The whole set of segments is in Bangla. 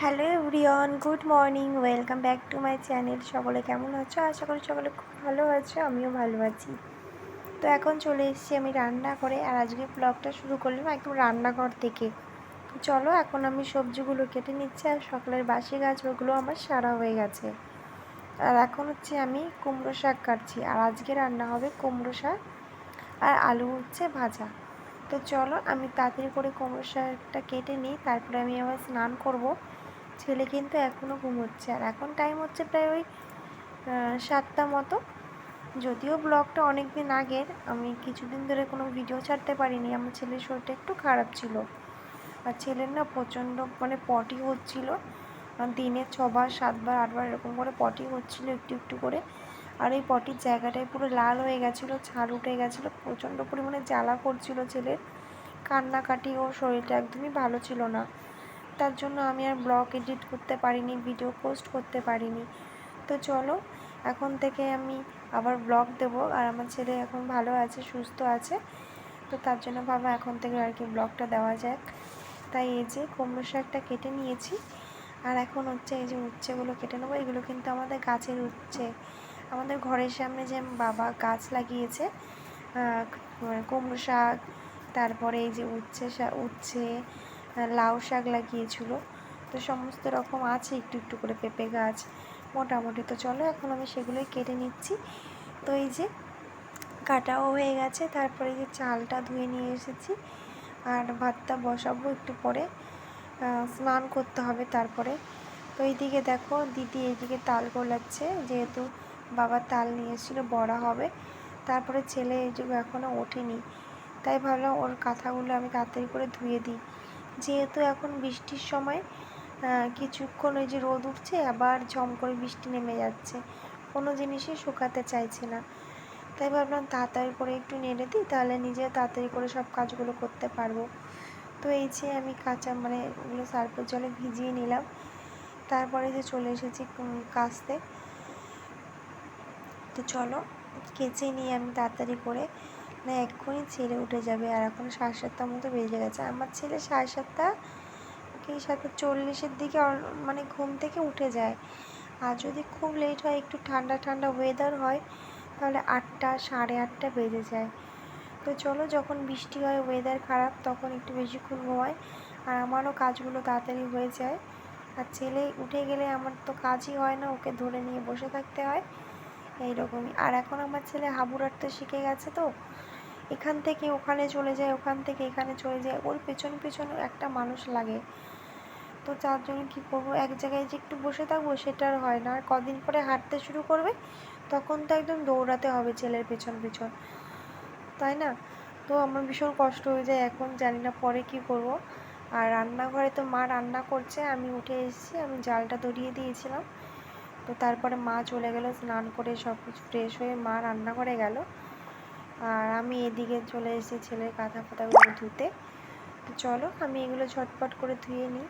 Hello everyone, good morning, welcome back to my channel. সকলে কেমন আছো? আশা করি সকলে খুব ভালো আছো, আমিও ভালো আছি। তো এখন চলে এসেছি আমি রান্না করে, আর আজকে ব্লগটা শুরু করলাম একদম রান্নাঘর থেকে। তো চলো, এখন আমি সবজিগুলো কেটে নিচ্ছি, আর সকালের বাসি গাছগুলো আমার সারা হয়ে গেছে। আর এখন হচ্ছে আমি কুমড়ো শাক কাটছি, আর আজকে রান্না হবে কুমড়ো শাক আর আলু হচ্ছে ভাজা। তো চলো, আমি তাড়াতাড়ি করে কুমড়ো শাকটা কেটে নিই, তারপরে আমি আবার স্নান করব। ছেলে কিন্তু এখনও ঘুমোচ্ছে, আর এখন টাইম হচ্ছে প্রায় ওই 7টা মতো। যদিও ব্লগটা অনেক দিন আগের, আমি কিছুদিন ধরে কোনো ভিডিও ছাড়তে পারিনি, আমার ছেলের শরীরটা একটু খারাপ ছিল। আর ছেলের না প্রচণ্ড পটি হচ্ছিল, দিনে 6বার 7বার 8বার এরকম করে পটি হচ্ছিল একটু একটু করে। আর ওই পটির জায়গাটায় পুরো লাল হয়ে গেছিলো, ছাল উঠে গেছিলো, প্রচণ্ড পরিমাণে জ্বালা করছিল ছেলের। কান্নাকাটি, ওর শরীরটা একদমই ভালো ছিল না। তার জন্য আমি আর ব্লগ এডিট করতে পারিনি, ভিডিও পোস্ট করতে পারিনি। তো চলো, এখন থেকে আমি আবার ব্লগ দেব। আর আমার ছেলে এখন ভালো আছে, সুস্থ আছে, তো তার জন্য ভাবো এখন থেকে আর কি ব্লগটা দেওয়া যাক। তাই এই যে কুমড়ো শাকটা কেটে নিয়েছি, আর এখন হচ্ছে এই যে উচ্ছেগুলো কেটে নেবো। এগুলো কিন্তু আমাদের গাছের উচ্ছে, আমাদের ঘরের সামনে যে বাবা গাছ লাগিয়েছে কুমড়ো শাক, তারপরে এই যে উচ্ছে লাউ শাক লাগিয়েছিল। তো সমস্ত রকম আছে একটু একটু করে, পেঁপে গাছ মোটামুটি। তো চলো, এখন আমি সেগুলোই কেটে নিচ্ছি। তো এই যে কাটাও হয়ে গেছে, তারপরে এই যে চালটা ধুয়ে নিয়ে এসেছি, আর ভাতটা বসাবো একটু পরে, স্নান করতে হবে তারপরে। তো এইদিকে দেখো দিদি এইদিকে তাল গোলাচ্ছে, যেহেতু বাবা তাল নিয়ে এসেছিলো, বড়া হবে। তারপরে ছেলে এই যে এখনও ওঠেনি, তাই ভাবলাম ওর কাঁথাগুলো আমি তাড়াতাড়ি করে ধুয়ে দিই। যেহেতু এখন বৃষ্টির সময়, কিছুক্ষণ ওই যে রোদ উঠছে, আবার ঝম করে বৃষ্টি নেমে যাচ্ছে, কোনো জিনিসই শুকাতে চাইছে না। তাই ভাবলাম তাড়াতাড়ি করে একটু নেড়ে দিই, তাহলে নিজে তাড়াতাড়ি করে সব কাজগুলো করতে পারবো। তো এই যে আমি ওগুলো সার্ফের জলে ভিজিয়ে নিলাম, তারপরে যে চলে এসেছি কাচতে। তো চলো, কেচে নিয়ে আমি তাড়াতাড়ি করে, না এক্ষুনি ছেলে উঠে যাবে, আর এখন 7:30 মতো বেজে গেছে। আমার ছেলে 7:30 কি 7:40 দিকে ঘুম থেকে উঠে যায়। আর যদি খুব লেট হয়, একটু ঠান্ডা ঠান্ডা ওয়েদার হয়, তাহলে 8টা 8:30 বেজে যায়। তো চলো, যখন বৃষ্টি হয়, ওয়েদার খারাপ, তখন একটু বেশিক্ষণ ঘুমায়, আর আমারও কাজগুলো তাড়াতাড়ি হয়ে যায়। আর ছেলে উঠে গেলে আমার তো কাজই হয় না, ওকে ধরে নিয়ে বসে থাকতে হয়, এইরকমই। আর এখন আমার ছেলে হাবুড়াতে শিখে গেছে, তো এখান থেকে ওখানে চলে যায়, ওখান থেকে এখানে চলে যায়, ওর পেছন পেছনে একটা মানুষ লাগে। তো তার জন্য কী করবো, এক জায়গায় যে একটু বসে থাকবো সেটা আর হয় না। আর কদিন পরে হাঁটতে শুরু করবে, তখন তো একদম দৌড়াতে হবে ছেলের পেছন পেছন, তাই না? তো আমার ভীষণ কষ্ট হয়ে যায়, এখন জানি না পরে কী করব। আর রান্নাঘরে তো মা রান্না করছে, আমি উঠে এসেছি, আমি জালটা ধরিয়ে দিয়েছিলাম। তো তারপরে মা চলে গেল স্নান করে, সব কিছু ফ্রেশ হয়ে মা রান্নাঘরে গেল, আর আমি এদিকে চলে এসেছি ছেলের কাঁথা ফাতাগুলো ধুতে। তো চলো, আমি এগুলো ঝটপট করে ধুয়ে নিই।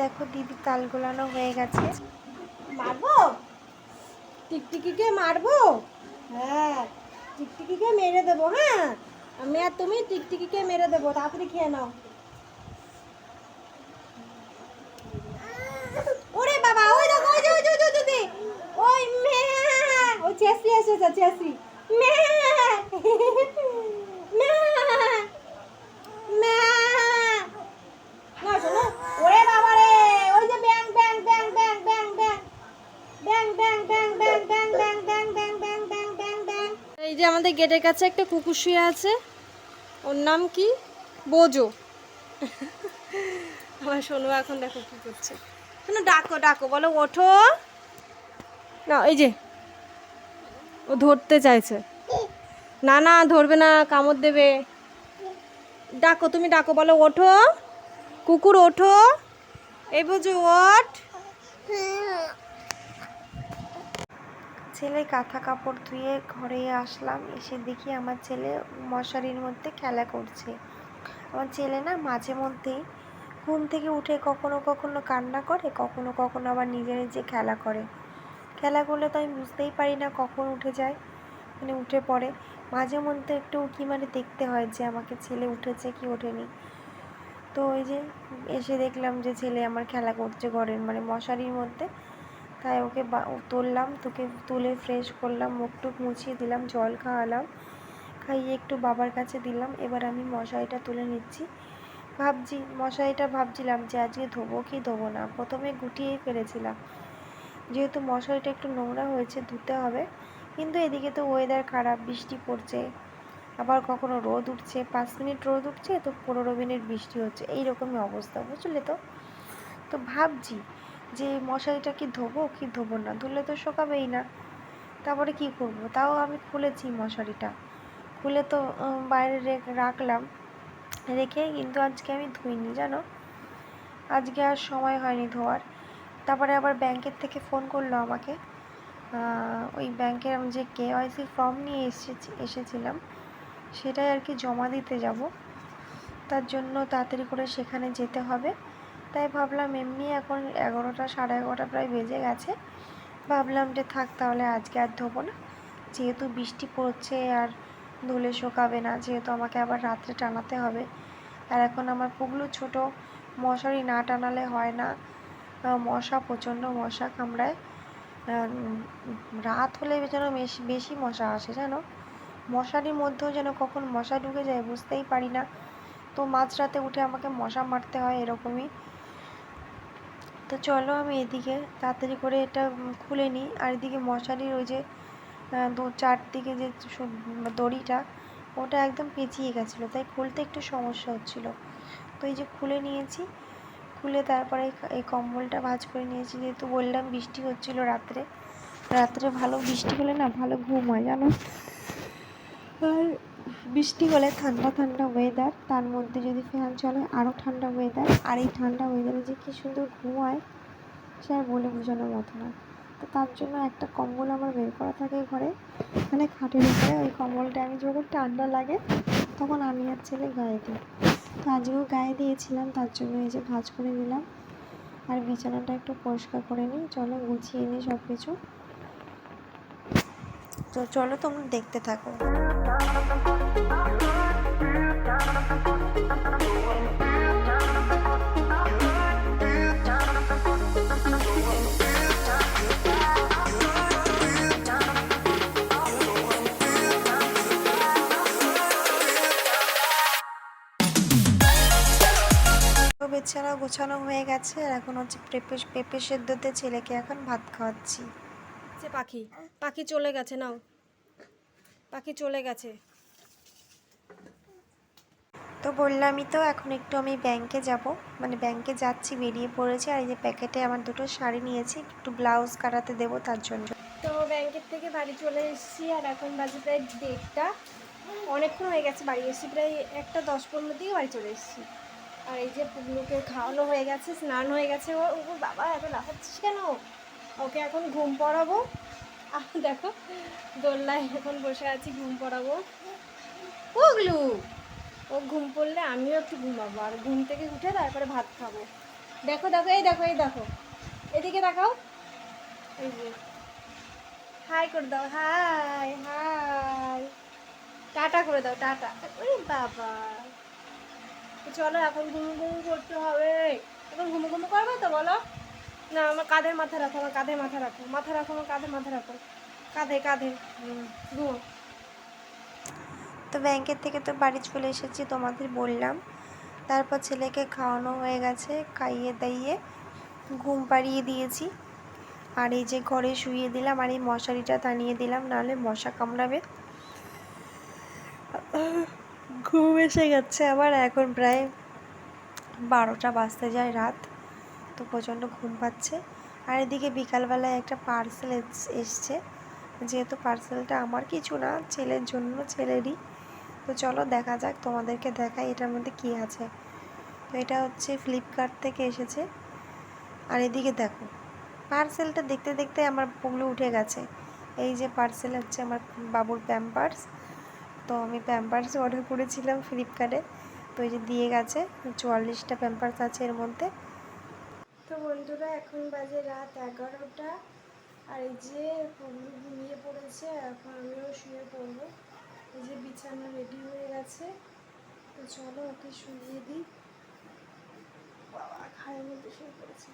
দেখো দিদি তাল গোলানো হয়ে গেছে। মারবো টিকটিকিকে মারবো? হ্যাঁ, টিকটিকিকে মেরে দেবো। হ্যাঁ, আমি আর তুমি টিকটিকিকে মেরে দেবো। তাড়াতাড়ি খেয়ে নাও। ওরে বাবা, ওই দেখো, ওই যে ওই যে ওই যে দিদি, ওই মে ওই চেঁচি এসেছে, চেঁচি মে মে মে। না শোনো, ওরে বাবা রে, ওই যে ব্যাং ব্যাং ব্যাং ব্যাং ব্যাং ব্যাং ব্যাং ব্যাং ব্যাং ব্যাং ব্যাং ব্যাং ব্যাং ব্যাং ব্যাং ব্যাং ব্যাং ব্যাং। এই যে আমাদের গেটের কাছে একটা কুকুর শুয়ে আছে, ওর নাম কি? বোজো। আমার শোনো, এখন দেখো কি করছে। শোনো, ডাকো ডাকো, বলো ওঠো না। এই যে ও ধরতে চাইছে। না না, ধরবে না, কামড় দেবে। ডাকো, তুমি ডাকো, বলো ওঠো কুকুর, ওঠো। এই বোঝো, ওঠ। ছেলে কাঁথা কাপড় ধুয়ে ঘরে আসলাম, এসে দেখি আমার ছেলে মশারির মধ্যে খেলা করছে। আমার ছেলে না মাঝে মধ্যেই ঘুম থেকে উঠে কখনো কখনো কান্না করে, কখনো কখনো আবার নিজে নিজে খেলা করে। খেলা করলে তো আমি বুঝতেই পারি না কখন উঠে যায়, মানে উঠে পড়ে। মাঝে মধ্যে একটু উঁকি মারে দেখতে হয় যে আমাকে ছেলে উঠেছে কি ওঠেনি। তো ওই যে এসে দেখলাম যে ছেলে আমার খেলা করছে ঘরের মানে মশারির মধ্যে। তাই ওকে তুললাম, তোকে তুলে ফ্রেশ করলাম, মুখ টুক মুছিয়ে দিলাম, জল খাওয়ালাম, খাইয়ে একটু বাবার কাছে দিলাম। এবার আমি মশারিটা তুলে নিচ্ছি। মশারিটা ভাবছিলাম যে আজকে ধোবো কি ধোবো না। প্রথমে গুটিয়েই ফেলেছিলাম, যেহেতু মশারিটা একটু নোংরা হয়েছে ধুতে হবে। কিন্তু এদিকে তো ওয়েদার খারাপ, বৃষ্টি পড়ছে, আবার কখনো রোদ উঠছে, 5 মিনিট রোদ উঠছে তো 15 মিনিট বৃষ্টি হচ্ছে, এইরকমই অবস্থা, বুঝলে তো। তো ভাবছি যে মশারিটা কি ধোবো কি ধোবো না, ধুলে তো শোকাবেই না, তারপরে কি করব। তাও আমি খুলেছি মশারিটা, খুলে তো বাইরে রাখলাম, রেখে কিন্তু আজকে আমি ধুইনি জানো, আজকে আর সময় হয়নি ধোয়ার। তারপরে আবার ব্যাংকের থেকে ফোন করলো আমাকে, ওই ব্যাংকের আমি যে KYC ফর্ম নিয়ে এসেছিলাম সেটাই আর কি জমা দিতে যাব, তার জন্য তাড়াতাড়ি করে সেখানে যেতে হবে। তাই ভাবলাম এমনি এখন 11টা, সাড়ে 11টা প্রায় বেজে গেছে, ভাবলাম যে থাক তাহলে আজকে আর ধোবো না, যেহেতু বৃষ্টি পড়ছে আর ধুলে শোকাবে না, যেহেতু আমাকে আবার রাত্রে টানাতে হবে। আর এখন আমার পুগলু ছোট, মশারি না টানালে হয় না, মশা, প্রচণ্ড মশা কামড়ায়। রাত হলে যেন বেশি বেশি মশা আসে জানো, মশারির মধ্যেও যেন কখন মশা ঢুকে যায় বুঝতেই পারি না। তো মাঝরাতে উঠে আমাকে মশা মারতে হয় এরকমই। তো চলো আমি এদিকে তাড়াতাড়ি করে এটা খুলে নিই। আর এদিকে মশারির ওই যে চারদিকে যে দড়িটা, ওটা একদম পেঁচিয়ে গেছিলো, তাই খুলতে একটু সমস্যা হচ্ছিলো। তো এই যে খুলে নিয়েছি, খুলে তারপরে এই কম্বলটা ভাঁজ করে নিয়েছি, যেহেতু বললাম বৃষ্টি হচ্ছিলো রাত্রে। রাত্রে ভালো বৃষ্টি হলে না ভালো ঘুম হয় জানো। আর বৃষ্টি হলে ঠান্ডা ঠান্ডা ওয়েদার, তার মধ্যে যদি ফ্যান চলে আরও ঠান্ডা ওয়েদার। আর এই ঠান্ডা ওয়েদারে যে কী সুন্দর ঘুম হয় সে আর বলে বোঝানোর মতো না। তো তার জন্য একটা কম্বল আমার বের করা থাকে ঘরে, মানে খাটের উপরে। ওই কম্বলটা আমি যখন ঠান্ডা লাগে তখন আমি আর ছেলে গায়ে দিই। তো আজকেও গায়ে দিয়েছিলাম, তার জন্য এই যে ভাঁজ করে নিলাম। আর বিছানাটা একটু পরিষ্কার করে নিই, চলো গুছিয়ে নিই সব কিছু। তো চলো তোমরা দেখতে থাকো। বিছানা গোছানো হয়ে গেছে, আর এখন হচ্ছে পেঁপে সেদ্ধতে ছেলেকে এখন ভাত খাওয়াচ্ছি। পাখি পাখি চলে গেছে, নাও, পাখি চলে গেছে। তো বললামই তো এখন একটু আমি ব্যাংকে যাব, মানে ব্যাংকে যাচ্ছি, বেরিয়ে পড়েছি। আর এই যে প্যাকেটে আমার দুটো শাড়ি নিয়েছি, একটু ব্লাউজ কাটাতে দেবো তার জন্য। তো ব্যাংকের থেকে বাড়ি চলে এসেছি, আর এখন বাজে প্রায় 1:30, অনেকক্ষণ হয়ে গেছে বাড়ি এসেছি, প্রায় 1:10-15 দিকে বাড়ি চলে এসেছি। আর এই যে পুগলুকে খাওয়ানো হয়ে গেছে, স্নান হয়ে গেছে। ও বাবা, এত লাফাচ্ছিস কেন? ওকে এখন ঘুম পড়াবো। আর দেখো দোলনায় এখন বসে আছি, ঘুম পড়াবো পুগলু। ও ঘুম পড়লে আমিও একটু ঘুমাবো, আর ঘুম থেকে উঠে তারপরে ভাত খাবো। দেখো দেখো, এই দেখো, এই দেখো, এদিকে তাকাও, এই যে হাই করে দাও, হাই হাই, টাটা করে দাও, টাটা। ওরে বাবা, তো চলো এখন ঘুমু ঘুমু করতে হবে। এখন ঘুমু ঘুমু করবে তো বলো? না, আমার কাঁধের মাথা রাখো, আমার কাঁধে মাথা রাখো, মাথা রাখো, আমার কাঁধে মাথা রাখো, কাঁধে কাঁধে, ঘুমো। তো ব্যাংকের থেকে তো বাড়ি চলে এসেছি, তোমাদের বললাম। তারপর ছেলেকে খাওয়ানো হয়ে গেছে, খাইয়ে দাইয়ে ঘুম পাড়িয়ে দিয়েছি। আর এই যে ঘরে শুইয়ে দিলাম, আর এই মশারিটা টানিয়ে দিলাম, নাহলে মশা কামড়াবে। ঘুম এসে গেছে আমার, এখন প্রায় 12টা বাজতে যায় রাত। তো প্রচণ্ড ঘুম পাচ্ছে। আর এদিকে বিকালবেলায় একটা পার্সেল এসছে, যেহেতু পার্সেলটা আমার কিছু না, ছেলের জন্য, ছেলেরই। তো চলো দেখা যাক, তোমাদেরকে দেখাই এটার মধ্যে কী আছে। তো এটা হচ্ছে ফ্লিপকার্ট থেকে এসেছে। আর এদিকে দেখো, পার্সেলটা দেখতে দেখতে আমার পুগলু উঠে গেছে। এই যে পার্সেল হচ্ছে আমার বাবুর প্যাম্পার্স। তো আমি প্যাম্পার্স অর্ডার করেছিলাম ফ্লিপকার্টে, তো এই যে দিয়ে গেছে। 44টা প্যাম্পার্স আছে এর মধ্যে। তো বন্ধুরা, এখন বাজে রাত 11টা, আর এই যে পুগলু ঘুমিয়ে পড়েছে, এখন আমিও শুয়ে পড়বো। এই যে বিছানা রেডি হয়ে গেছে, তো চলো ওকে শুইয়ে দিই। বাবা ঘাড়ের মধ্যে শুয়ে পড়েছে।